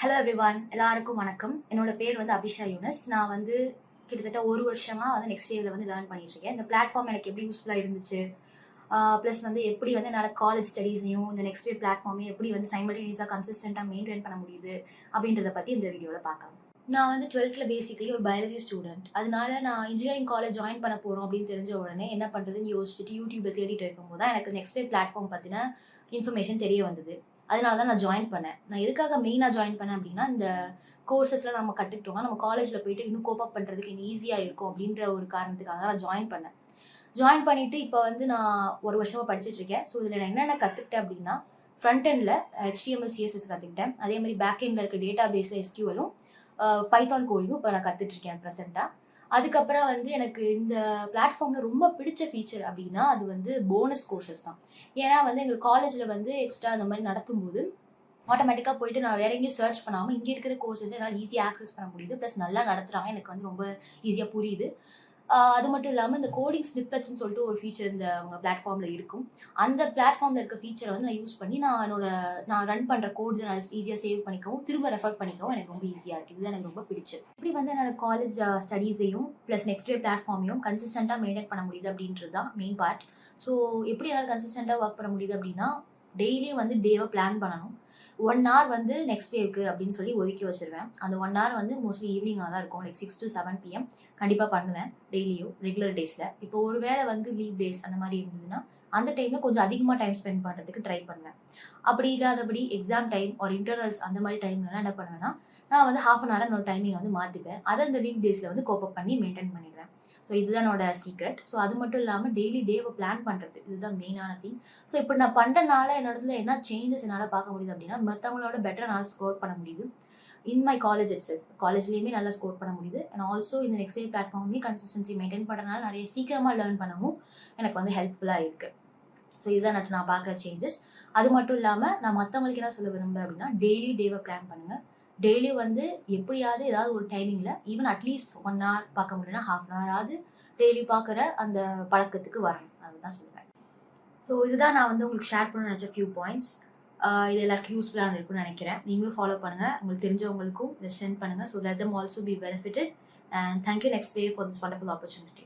Hello everyone, எல்லாருக்கும் வணக்கம். என்னோட பேர் வந்து அபிஷா யூனஸ். நான் வந்து கிட்டத்தட்ட ஒரு வருஷமா வந்து நெக்ஸ்ட் இயர்ல வந்து லேர்ன் பண்ணிட்டு இருக்கேன். இந்த பிளாட்ஃபார்ம் எனக்கு எப்படி யூஸ்ஃபுல்லா இருந்துச்சு, ப்ளஸ் வந்து எப்படி வந்து என்னோட காலேஜ் ஸ்டடீஸையும் இந்த நெக்ஸ்ட் இயர் பிளாட்ஃபார்மையும் எப்படி வந்து சைமல்டேனியஸா கன்சிஸ்டன்டா மெயின்டைன் பண்ண முடியுது அப்படின்றத பத்தி இந்த வீடியோல பார்க்கலாம். நான் வந்து 12th பேசிக்கலி ஒரு பயாலஜி ஸ்டூடெண்ட். அதனால நான் இன்ஜினியரிங் காலேஜ் ஜாயின் பண்ண போறோம் அப்படின்னு தெரிஞ்ச உடனே என்ன பண்றதுன்னு யோசிச்சுட்டு யூடியூப்ல தேடிட்டு இருக்கும்போது தான் எனக்கு நெக்ஸ்ட் இயர் பிளாட்ஃபார்ம் பத்தின இன்ஃபர்மேஷன் தெரிய வந்தது. அதனால தான் நான் ஜாயின் பண்ணேன். நான் எதுக்காக மெயினாக ஜாயின் பண்ணேன் அப்படின்னா, இந்த கோர்சஸ்லாம் நம்ம கற்றுக்கிட்டோம்னா நம்ம காலேஜில் போயிட்டு இன்னும் கோப் அப் பண்ணுறதுக்கு இன்னும் ஈஸியாக இருக்கும் அப்படின்ற ஒரு காரணத்துக்காக தான் நான் ஜாயின் பண்ணேன். ஜாயின் பண்ணிட்டு இப்போ வந்து நான் ஒரு வருஷமா படிச்சுட்டு இருக்கேன். ஸோ இதில் நான் என்னென்ன கற்றுக்கிட்டேன் அப்படின்னா, ஃப்ரண்ட் எண்டில் HTML CSS கற்றுக்கிட்டேன். அதே மாதிரி பேக் எண்டில் இருக்க டேட்டா பேஸில் SQLும் பைத்தான் கோடிங்கும் இப்போ நான் கற்றுட்டு இருக்கேன் ப்ரெசென்ட்டாக. அதுக்கப்புறம் வந்து எனக்கு இந்த பிளாட்ஃபார்மில் ரொம்ப பிடிச்ச ஃபீச்சர் அப்படின்னா அது வந்து போனஸ் கோர்சஸ் தான். ஏன்னா வந்து எங்கள் காலேஜில் வந்து எக்ஸ்ட்ரா அந்த மாதிரி நடத்தும்போது ஆட்டோமேட்டிக்காக போயிட்டு நான் வேற எங்கேயும் சர்ச் பண்ணாமல் இங்கே இருக்கிற கோர்சஸ் என்னால் ஈஸியாக ஆக்சஸ் பண்ண முடியுது. ப்ளஸ் நல்லா நடத்துகிறாங்க, எனக்கு வந்து ரொம்ப ஈஸியாக புரியுது. அது மட்டும் இல்லாமல் இந்த கோடிங் ஸ்னிப்பெட்ஸ்ன்னு சொல்லிட்டு ஒரு ஃபீச்சர் இந்த அவங்க பிளாட்ஃபார்மில் இருக்கும். அந்த பிளாட்ஃபார்மில் இருக்க ஃபீச்சரை வந்து நான் யூஸ் பண்ணி நான் ரன் பண்ணுற கோட்ஸை நான் ஈஸியாக சேவ் பண்ணிக்கவும் திரும்ப ரெஃபர் பண்ணிக்கவும் எனக்கு ரொம்ப ஈஸியாக இருக்குது. இதுதான் எனக்கு ரொம்ப பிடிச்சது. இப்படி வந்து என்னோட காலேஜ் ஸ்டடீஸையும் ப்ளஸ் நெக்ஸ்ட் இயர் பிளாட்ஃபார்மையும் கன்சிஸ்டண்ட்டாக மெயின்டைன் பண்ண முடியுது அப்படின்றது தான் மெயின் பார்ட். ஸோ எப்படி என்னால் கன்சிஸ்டண்ட்டாக ஒர்க் பண்ண முடியுது அப்படின்னா, டெய்லியும் வந்து டேவை பிளான் பண்ணணும். 1 hour வந்து நெக்ஸ்ட் டேக்கு அப்படின்னு சொல்லி ஒதுக்கி வச்சிருவேன். அந்த 1 hour வந்து மோஸ்ட்லி ஈவினிங்காக தான் இருக்கும். லைக் 6 to 7 PM கண்டிப்பாக பண்ணுவேன் டெய்லியும் ரெகுலர் டேஸில். இப்போ ஒரு வேளை வந்து லீவ் டேஸ் அந்த மாதிரி இருந்ததுன்னா அந்த டைமில் கொஞ்சம் அதிகமாக டைம் ஸ்பெண்ட் பண்ணுறதுக்கு ட்ரை பண்ணுவேன். அப்படி இல்லாதபடி எக்ஸாம் டைம் ஒரு இன்டர்னல்ஸ் அந்த மாதிரி டைம்லலாம் என்ன பண்ணுவேன்னா, நான் வந்து ½ an hour என்னோட டைமிங் வந்து மாற்றிப்பேன். அதை அந்த வீக் டேஸில் வந்து கோப் அப் பண்ணி மெயின்டைன் பண்ணிடுவேன். ஸோ இதுதான் என்னோட சீக்ரெட். ஸோ அது மட்டும் இல்லாமல் டெய்லி டேவை பிளான் பண்ணுறது இதுதான் மெயினான திங். ஸோ இப்போ நான் பண்ணுறனால என்னோடதுல என்ன சேஞ்சஸ் என்னால் பார்க்க முடியுது அப்படின்னா, மற்றவங்களோட பெட்டராக என்னால் ஸ்கோர் பண்ண முடியுது. இன் மை காலேஜ் இட்செல்ஃப் காலேஜ்லேயுமே நல்லா ஸ்கோர் பண்ண முடியுது. அண்ட் ஆல்சோ இந்த நெக்ஸ்ட் இயர் பிளாட்ஃபார்ம்லேயும் கன்சிஸ்டன்சி மெயின்டைன் பண்ணுறதுனால நிறைய சீக்கிரமாக லேர்ன் பண்ணவும் எனக்கு வந்து ஹெல்ப்ஃபுல்லாக இருக்குது. ஸோ இதுதான் நான் பார்க்குற சேஞ்சஸ். அது மட்டும் இல்லாமல் நான் மற்றவங்களுக்கு என்ன சொல்ல விரும்புகிறேன் அப்படின்னா, டெய்லி டேவை பிளான் பண்ணுங்கள். டெய்லி வந்து எப்படியாவது ஏதாவது ஒரு டைமிங்கில் ஈவன் அட்லீஸ்ட் 1 hour பார்க்க முடியலன்னா ½ an hour ஆகுது டெய்லி பார்க்குற அந்த பழக்கத்துக்கு வரணும். அதுதான் சொல்லுவேன். ஸோ இதுதான் நான் வந்து உங்களுக்கு ஷேர் பண்ண நினச்ச ஃபியூ பாயிண்ட்ஸ். இது எல்லாருக்கும் யூஸ்ஃபுல்லாக இருக்கும்னு நினைக்கிறேன். நீங்களும் ஃபாலோ பண்ணுங்கள். உங்களுக்கு தெரிஞ்சவங்களுக்கும் இதை சென்ட் பண்ணுங்கள். So let them also be benefited. And thank you next way for this wonderful opportunity.